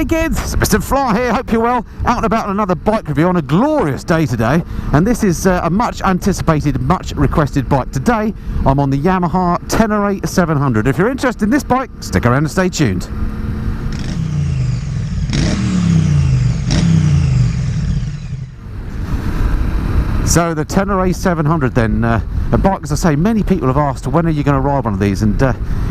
Hey kids, it's Mr. Fly here, hope you're well. Out and about on another bike review on a glorious day today. And this is a much anticipated, much requested bike. Today, I'm on the Yamaha Tenere 700. If you're interested in this bike, stick around and stay tuned. So the Tenere 700 then, a bike, as I say, many people have asked when are you going to ride one of these, and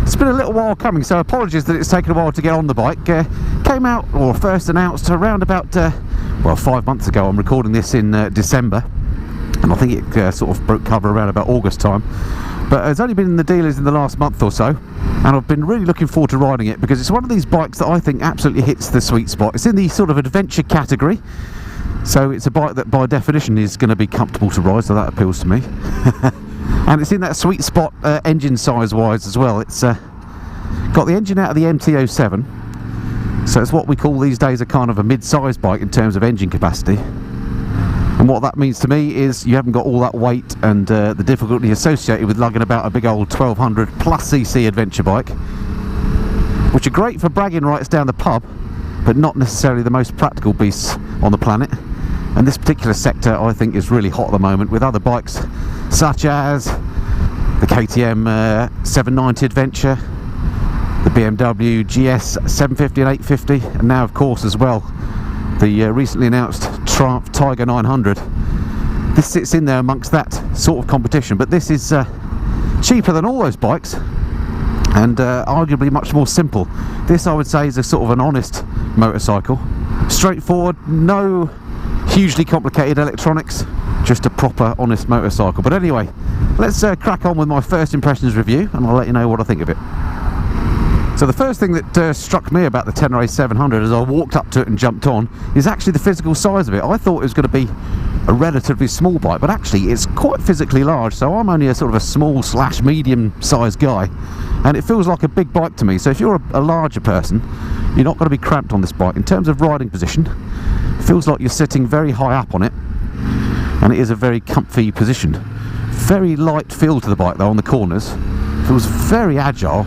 it's been a little while coming, so apologies that it's taken a while to get on the bike. Came out, or first announced, around about, well, 5 months ago. I'm recording this in December, and I think it sort of broke cover around about August time. But it's only been in the dealers in the last month or so, and I've been really looking forward to riding it, because it's one of these bikes that I think absolutely hits the sweet spot. It's in the sort of adventure category. So it's a bike that by definition is going to be comfortable to ride, so that appeals to me. And it's in that sweet spot engine size wise as well. It's got the engine out of the MT-07, so it's what we call these days a kind of a mid-size bike in terms of engine capacity. And what that means to me is you haven't got all that weight and the difficulty associated with lugging about a big old 1200 plus cc adventure bike, which are great for bragging rights down the pub, but not necessarily the most practical beasts on the planet. And this particular sector I think is really hot at the moment, with other bikes such as the KTM 790 Adventure, the BMW GS 750 and 850, and now of course as well the recently announced Triumph Tiger 900. This sits in there amongst that sort of competition, but this is cheaper than all those bikes and arguably much more simple. This, I would say, is a sort of an honest motorcycle. Straightforward, no hugely complicated electronics, just a proper honest motorcycle. But anyway, let's crack on with my first impressions review, and I'll let you know what I think of it. So the first thing that struck me about the Tenere 700 as I walked up to it and jumped on is actually the physical size of it. I thought it was going to be a relatively small bike, but actually it's quite physically large. So I'm only a sort of a small slash medium sized guy, and it feels like a big bike to me. So if you're a larger person, you're not going to be cramped on this bike. In terms of riding position, it feels like you're sitting very high up on it, and it is a very comfy position. Very light feel to the bike though on the corners. Feels very agile.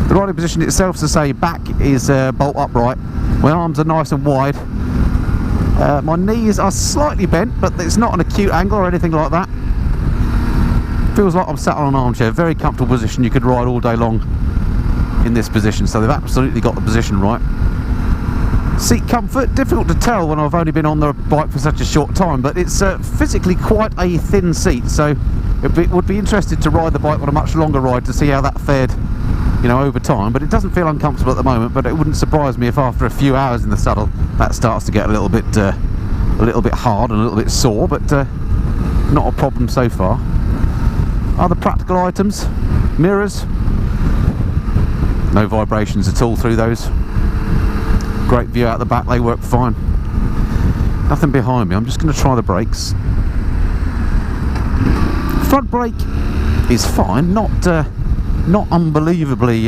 The riding position itself, to say, back is bolt upright. My arms are nice and wide. My knees are slightly bent, but it's not an acute angle or anything like that. Feels like I'm sat on an armchair. Very comfortable position. You could ride all day long in this position, so they've absolutely got the position right. Seat comfort, difficult to tell when I've only been on the bike for such a short time, but it's physically quite a thin seat, so it would be interested to ride the bike on a much longer ride to see how that fared, you know, over time. But it doesn't feel uncomfortable at the moment, but it wouldn't surprise me if after a few hours in the saddle that starts to get a little bit hard and a little bit sore, but not a problem so far. Other practical items, mirrors, no vibrations at all through those. Great view out the back, they work fine. Nothing behind me. I'm just going to try the brakes. Front brake is fine, not unbelievably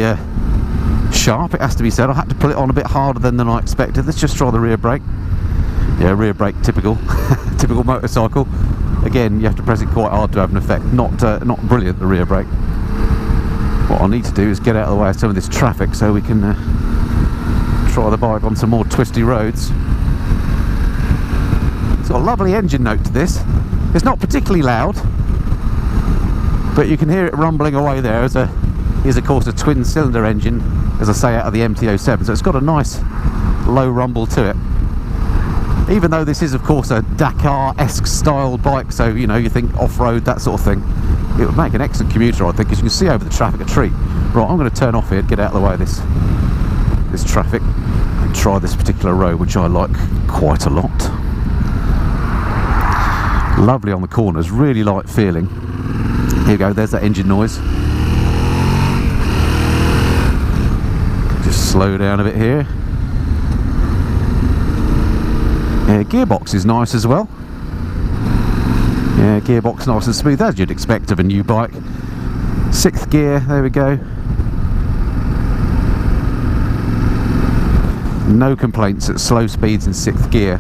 sharp, it has to be said. I had to pull it on a bit harder than I expected. Let's just try the rear brake. Yeah, rear brake, typical typical motorcycle. Again, you have to press it quite hard to have an effect. Not brilliant, the rear brake. What I need to do is get out of the way of some of this traffic so we can try the bike on some more twisty roads. It's got a lovely engine note to this. It's not particularly loud, but you can hear it rumbling away there. Is of course a twin cylinder engine, as I say, out of the MT-07, so it's got a nice low rumble to it. Even though this is of course a Dakar-esque style bike, so you know, you think off-road, that sort of thing, it would make an excellent commuter, I think, as you can see over the traffic a treat. Right, I'm going to turn off here, get out of the way of this traffic, and try this particular road, which I like quite a lot. Lovely on the corners, really light feeling. Here you go, there's that engine noise. Just slow down a bit here. Yeah, gearbox is nice as well. Yeah, gearbox nice and smooth, as you'd expect of a new bike. 6th gear, there we go. No complaints at slow speeds in 6th gear.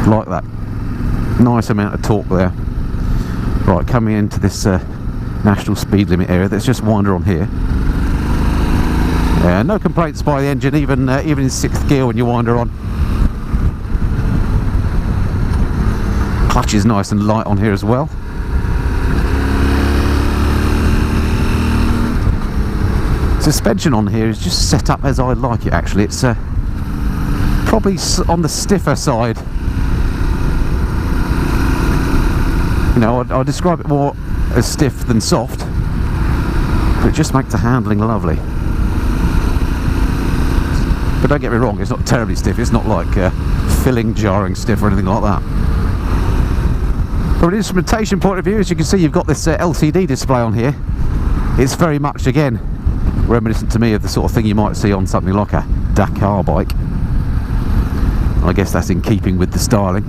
Like that. Nice amount of torque there. Right, coming into this national speed limit area. Let's just wander on here. Yeah, no complaints by the engine, even in 6th gear when you wind her on. Clutch is nice and light on here as well. Suspension on here is just set up as I like it actually. It's probably on the stiffer side. You know, I'd describe it more as stiff than soft, but it just makes the handling lovely. But don't get me wrong, it's not terribly stiff. It's not like filling, jarring stiff or anything like that. From an instrumentation point of view, as you can see, you've got this LCD display on here. It's very much, again, reminiscent to me of the sort of thing you might see on something like a Dakar bike. I guess that's in keeping with the styling.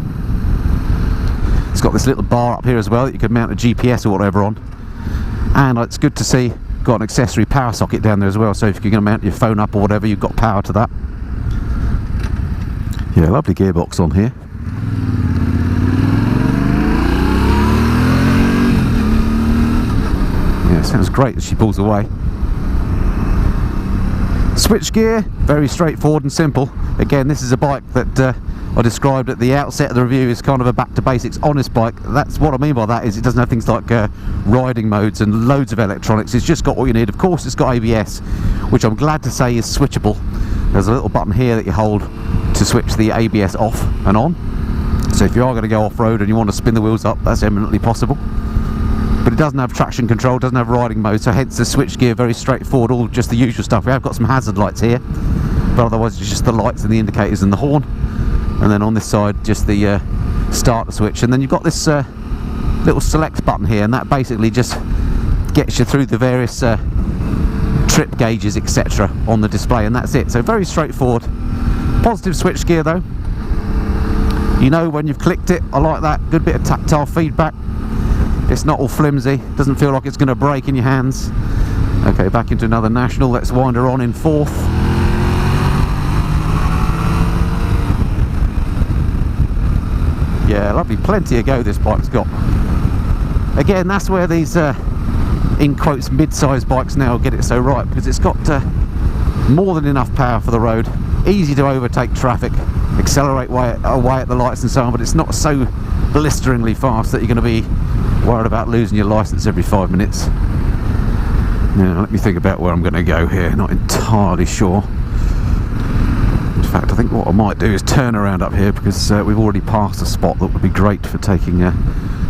It's got this little bar up here as well that you can mount a GPS or whatever on. And it's good to see got an accessory power socket down there as well, so if you're going to mount your phone up or whatever, you've got power to that. Yeah, lovely gearbox on here. Yeah, sounds great as she pulls away. Switchgear, very straightforward and simple. Again, this is a bike that I described at the outset of the review as kind of a back to basics honest bike. That's what I mean by that, is it doesn't have things like riding modes and loads of electronics. It's just got what you need. Of course, it's got ABS, which I'm glad to say is switchable. There's a little button here that you hold to switch the ABS off and on. So if you are going to go off-road and you want to spin the wheels up, that's eminently possible. But it doesn't have traction control, doesn't have riding mode, so hence the switchgear, very straightforward, all just the usual stuff. We have got some hazard lights here, but otherwise it's just the lights and the indicators and the horn. And then on this side, just the starter switch. And then you've got this little select button here, and that basically just gets you through the various trip gauges, etc. on the display, and that's it. So very straightforward. Positive switchgear though. You know when you've clicked it, I like that. Good bit of tactile feedback. It's not all flimsy, doesn't feel like it's going to break in your hands. Okay, back into another national. Let's wind her on in 4th. Yeah, lovely, plenty of go this bike's got. Again, that's where these in quotes mid-sized bikes now get it so right, because it's got more than enough power for the road, easy to overtake traffic, accelerate away at the lights and so on, but it's not so blisteringly fast that you're going to be worried about losing your license every 5 minutes. Now let me think about where I'm going to go here, not entirely sure. In fact, I think what I might do is turn around up here, because we've already passed a spot that would be great for taking a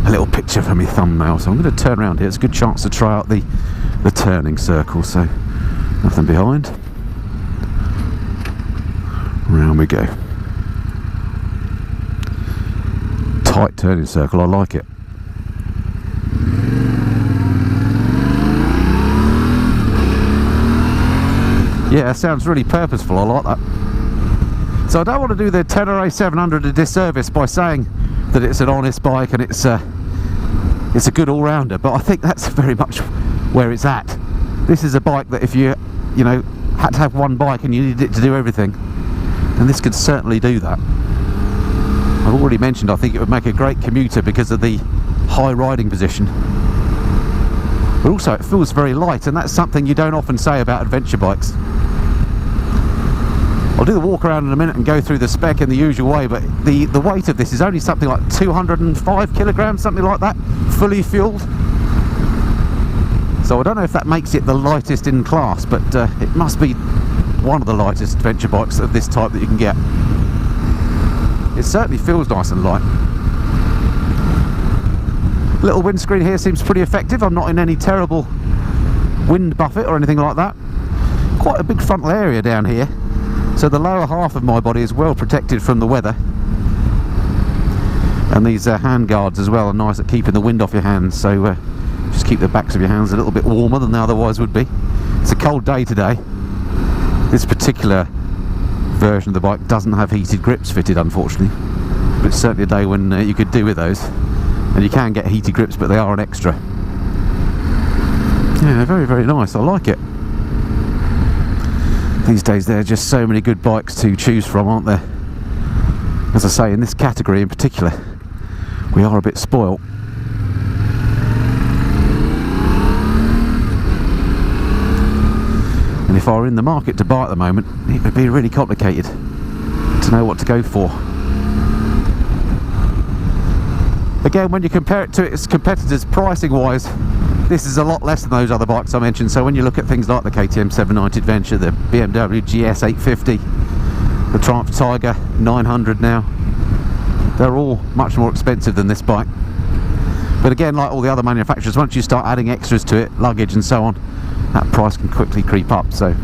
little picture for my thumbnail. So I'm going to turn around here. It's a good chance to try out the turning circle, so nothing behind. Round we go. Tight turning circle, I like it. Yeah, it sounds really purposeful, I like that. So I don't want to do the Tenere 700 a disservice by saying that it's an honest bike and it's a good all-rounder, but I think that's very much where it's at. This is a bike that if you know, had to have one bike and you needed it to do everything, then this could certainly do that. I've already mentioned I think it would make a great commuter because of the high riding position. But also it feels very light, and that's something you don't often say about adventure bikes. I'll do the walk around in a minute and go through the spec in the usual way, but the weight of this is only something like 205 kilograms, something like that, fully fueled. So I don't know if that makes it the lightest in class, but it must be one of the lightest adventure bikes of this type that you can get. It certainly feels nice and light. Little windscreen here seems pretty effective. I'm not in any terrible wind buffet or anything like that. Quite a big frontal area down here, so the lower half of my body is well protected from the weather. And these hand guards as well are nice at keeping the wind off your hands, so just keep the backs of your hands a little bit warmer than they otherwise would be. It's a cold day today. This particular version of the bike doesn't have heated grips fitted, unfortunately, but it's certainly a day when you could do with those. And you can get heated grips, but they are an extra. Yeah, very, very nice. I like it. These days there are just so many good bikes to choose from, aren't there? As I say, in this category in particular, we are a bit spoilt. And if I were in the market to buy at the moment, it would be really complicated to know what to go for. Again, when you compare it to its competitors pricing wise, this is a lot less than those other bikes I mentioned. So when you look at things like the KTM 790 Adventure, the BMW GS 850, the Triumph Tiger 900 now, they're all much more expensive than this bike. But again, like all the other manufacturers, once you start adding extras to it, luggage and so on, that price can quickly creep up. So,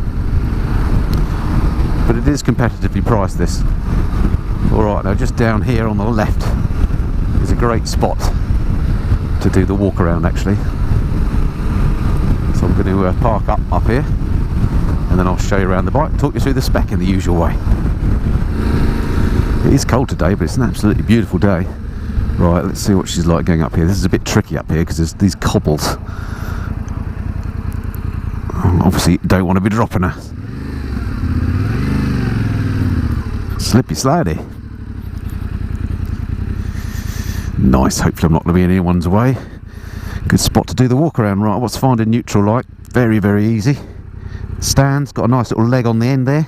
but it is competitively priced, this. Alright, now just down here on the left is a great spot to do the walk around, actually. So I'm going to park up here, and then I'll show you around the bike, talk you through the spec in the usual way. It is cold today, but it's an absolutely beautiful day. Right, let's see what she's like going up here. This is a bit tricky up here because there's these cobbles. Obviously, don't want to be dropping her. Slippy slidey. Nice, hopefully I'm not going to be in anyone's way. Good spot to do the walk around. Right, what's finding neutral like? Very, very easy. Stand's got a nice little leg on the end there,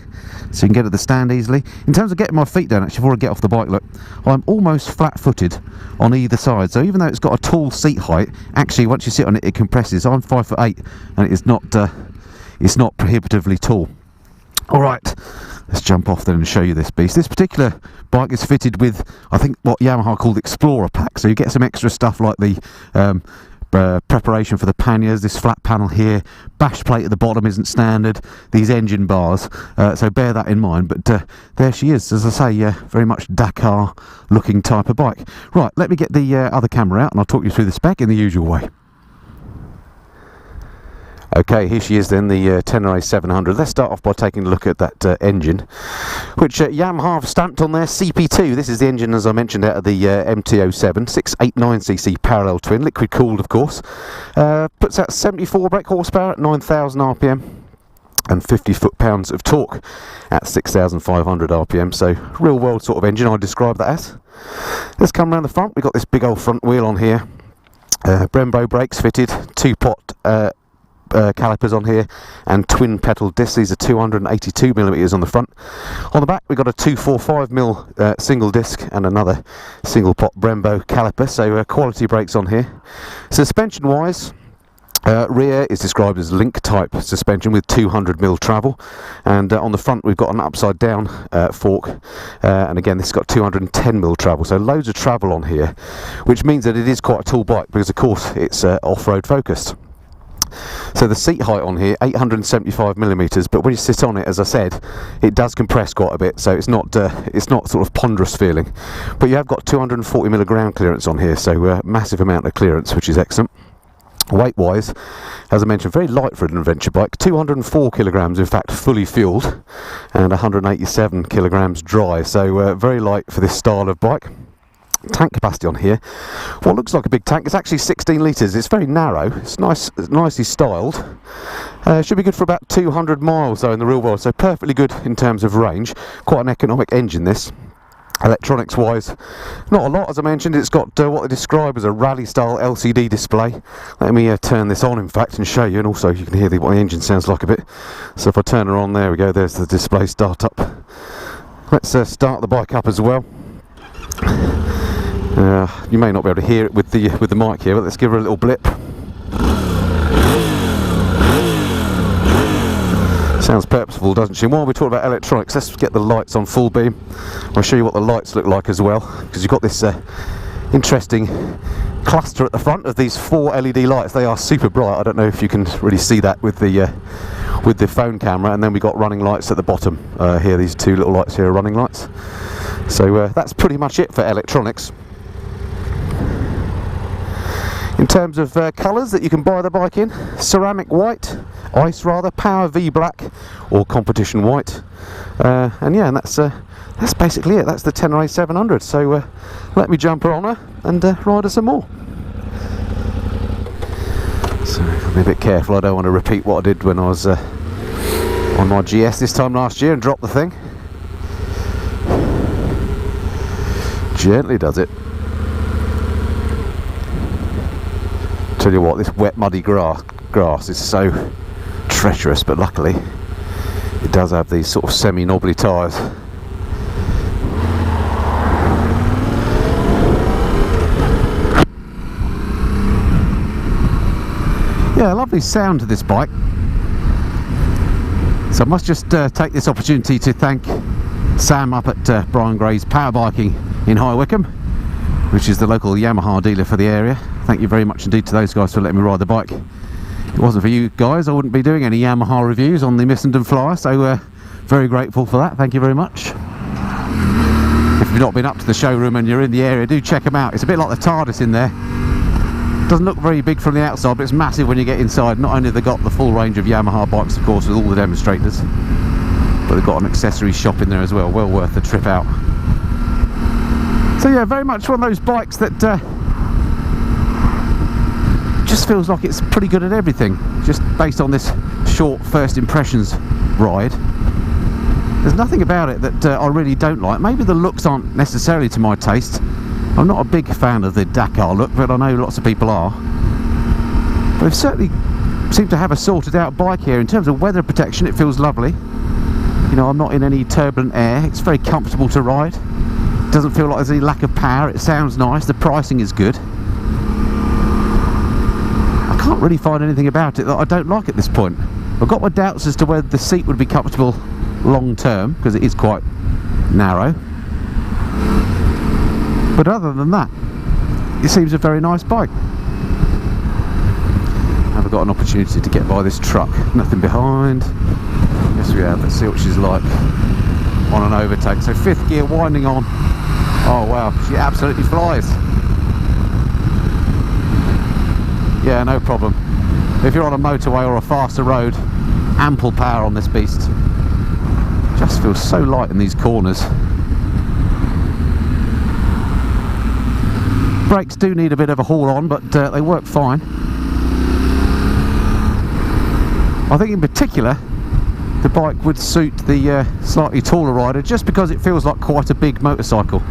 so you can get at the stand easily. In terms of getting my feet down, actually, before I get off the bike, look, I'm almost flat-footed on either side. So even though it's got a tall seat height, actually, once you sit on it, it compresses. I'm 5'8", and it's not prohibitively tall. All right, let's jump off then and show you this beast. This particular bike is fitted with, I think, what Yamaha called Explorer Pack. So you get some extra stuff like the preparation for the panniers, this flat panel here, bash plate at the bottom isn't standard, these engine bars, so bear that in mind. But there she is, as I say, very much Dakar looking type of bike. Right, let me get the other camera out and I'll talk you through the spec in the usual way. Okay, here she is then, the Tenere 700. Let's start off by taking a look at that engine, which Yamaha have stamped on their CP2. This is the engine, as I mentioned, out of the MT-07, 689cc parallel twin, liquid cooled of course. Puts out 74 brake horsepower at 9,000 RPM and 50 foot-pounds of torque at 6,500 RPM. So real world sort of engine, I describe that as. Let's come around the front. We've got this big old front wheel on here. Brembo brakes fitted, 2-pot calipers on here, and twin pedal discs. These are 282mm on the front. On the back we've got a 245mm single disc and another single pot Brembo caliper, so quality brakes on here. Suspension wise, rear is described as link type suspension with 200mm travel, and on the front we've got an upside down fork, and again this has got 210mm travel, so loads of travel on here, which means that it is quite a tall bike because of course it's off-road focused. So the seat height on here, 875mm, but when you sit on it, as I said, it does compress quite a bit, so it's not sort of ponderous feeling. But you have got 240mm ground clearance on here, so massive amount of clearance, which is excellent. Weight wise, as I mentioned, very light for an adventure bike, 204 kilograms in fact fully fueled, and 187 kilograms dry, so very light for this style of bike. Tank capacity on here, what looks like a big tank, it's actually 16 litres. It's very narrow, it's nicely styled. Should be good for about 200 miles though in the real world, so perfectly good in terms of range. Quite an economic engine this. Electronics wise, not a lot, as I mentioned. It's got what they describe as a rally style LCD display. Let me turn this on in fact and show you, and also you can hear what the engine sounds like a bit. So if I turn her on, there we go, there's the display start up. Let's start the bike up as well. You may not be able to hear it with the mic here, but let's give her a little blip. Sounds purposeful, doesn't she? While we talk about electronics, let's get the lights on full beam. I'll show you what the lights look like as well, because you've got this interesting cluster at the front of these 4 LED lights. They are super bright. I don't know if you can really see that with the phone camera. And then we've got running lights at the bottom here. These 2 little lights here are running lights. So that's pretty much it for electronics. In terms of colours that you can buy the bike in, ceramic white, ice rather, power V black, or competition white, and yeah, and that's basically it. That's the Tenere 700. So let me jump her on her and ride her some more. So I'll be a bit careful. I don't want to repeat what I did when I was on my GS this time last year and drop the thing. Gently does it. Tell you what, this wet muddy grass is so treacherous, but luckily It does have these sort of semi-knobbly tyres. Yeah, lovely sound to this bike. So I must just take this opportunity to thank Sam up at Brian Gray's Power Biking in High Wycombe, which is the local Yamaha dealer for the area. Thank you very much indeed to those guys for letting me ride the bike. If it wasn't for you guys, I wouldn't be doing any Yamaha reviews on the Missenden Flyer, so very grateful for that. Thank you very much. If you've not been up to the showroom and you're in the area, do check them out. It's a bit like the TARDIS in there. Doesn't look very big from the outside, but it's massive when you get inside. Not only have they got the full range of Yamaha bikes, of course, with all the demonstrators, but they've got an accessories shop in there as well. Well worth the trip out. So yeah, very much one of those bikes that just feels like it's pretty good at everything, just based on this short first impressions ride. There's nothing about it that I really don't like. Maybe the looks aren't necessarily to my taste. I'm not a big fan of the Dakar look, but I know lots of people are. But they've certainly seemed to have a sorted out bike here. In terms of weather protection, it feels lovely. You know, I'm not in any turbulent air. It's very comfortable to ride. It doesn't feel like there's any lack of power. It sounds nice. The pricing is good. I can't really find anything about it that I don't like at this point. I've got my doubts as to whether the seat would be comfortable long term, because it is quite narrow. But other than that, it seems a very nice bike. Have I got an opportunity to get by this truck? Nothing behind. Yes, we have. Let's see what she's like on an overtake. So 5th gear winding on. Oh wow, she absolutely flies. Yeah, no problem. If you're on a motorway or a faster road, ample power on this beast. Just feels so light in these corners. Brakes do need a bit of a haul on, but they work fine. I think in particular the bike would suit the slightly taller rider, just because it feels like quite a big motorcycle.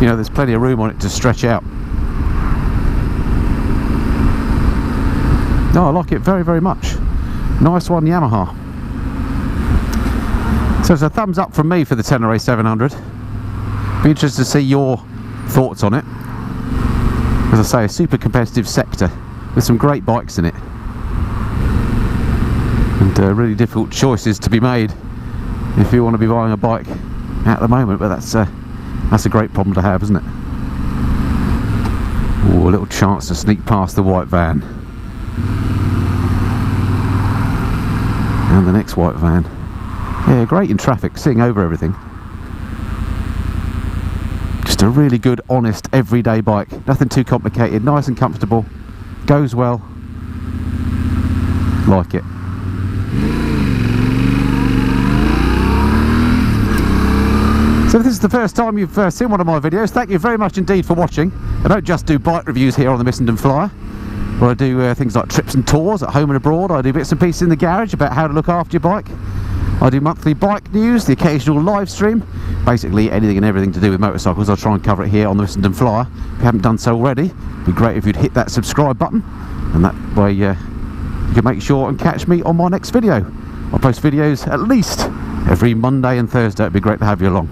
You know, there's plenty of room on it to stretch out. No, I like it very, very much. Nice one, Yamaha. So it's a thumbs up from me for the Tenere 700. Be interested to see your thoughts on it. As I say, a super competitive sector with some great bikes in it, and really difficult choices to be made if you want to be buying a bike at the moment, but that's a great problem to have, isn't it? Ooh, a little chance to sneak past the white van and the next white van. Yeah, great in traffic, seeing over everything. Just a really good, honest, everyday bike. Nothing too complicated, nice and comfortable, goes well. Like it. So if this is the first time you've seen one of my videos, thank you very much indeed for watching. I don't just do bike reviews here on the Missenden Flyer, but I do things like trips and tours at home and abroad. I do bits and pieces in the garage about how to look after your bike. I do monthly bike news, the occasional live stream, basically anything and everything to do with motorcycles. I'll try and cover it here on the Missenden Flyer. If you haven't done so already, it'd be great if you'd hit that subscribe button, and that way you can make sure and catch me on my next video. I post videos at least every Monday and Thursday. It'd be great to have you along.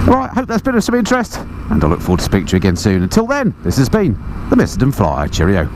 Alright, hope that's been of some interest, and I look forward to speaking to you again soon. Until then, this has been the Missenden Flyer. Cheerio.